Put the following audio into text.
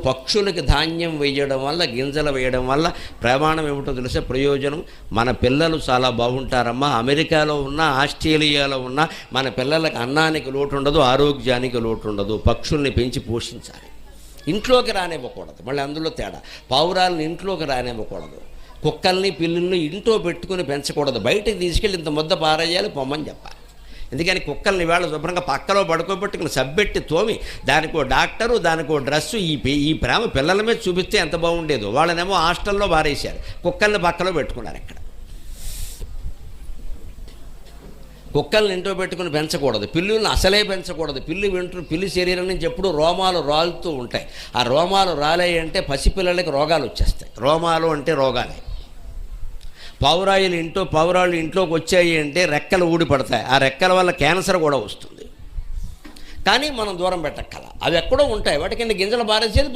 పక్షులకి ధాన్యం వేయడం వల్ల, గింజలు వేయడం వల్ల ప్రమాణం ఏమిటో తెలిసే ప్రయోజనం. మన పిల్లలు చాలా బాగుంటారమ్మా. అమెరికాలో ఉన్న, ఆస్ట్రేలియాలో ఉన్న మన పిల్లలకి అన్నానికి లోటు ఉండదు, ఆరోగ్యానికి లోటు ఉండదు. పక్షుల్ని పెంచి పోషించాలి. ఇంట్లోకి రానివ్వకూడదు. మళ్ళీ అందులో తేడా. పావురాలను ఇంట్లోకి రానివ్వకూడదు. కుక్కల్ని పిల్లుల్ని ఇంట్లో పెట్టుకుని పెంచకూడదు. బయటకు తీసుకెళ్ళి ఇంత ముద్ద పారేయాలి, పొమ్మని చెప్పాలి. ఎందుకని కుక్కల్ని వేళ శుభ్రంగా పక్కలో పడుకోబెట్టుకుని సబ్బెట్టి తోమి దానికో డాక్టరు, దానికో డ్రెస్సు, ఈ ప్రేమ పిల్లల మీద చూపిస్తే ఎంత బాగుండేదో. వాళ్ళనేమో హాస్టల్లో పారేశారు, కుక్కల్ని పక్కలో పెట్టుకున్నారు. ఇక్కడ కుక్కల్ని ఇంట్లో పెట్టుకుని పెంచకూడదు. పిల్లుల్ని అసలే పెంచకూడదు. పిల్లి శరీరం నుంచి ఎప్పుడూ రోమాలు రాలుతూ ఉంటాయి. ఆ రోమాలు రాలాయి అంటే పసిపిల్లలకి రోగాలు వచ్చేస్తాయి. రోమాలు అంటే రోగాలే. పావురాళ్ళు ఇంట్లోకి వచ్చాయి అంటే రెక్కలు ఊడిపడతాయి. ఆ రెక్కల వల్ల క్యాన్సర్ కూడా వస్తుంది. కానీ మనం దూరం పెట్టక్కల. అవి ఎక్కడో ఉంటాయి. వాటి కింద గింజలు బారేసేది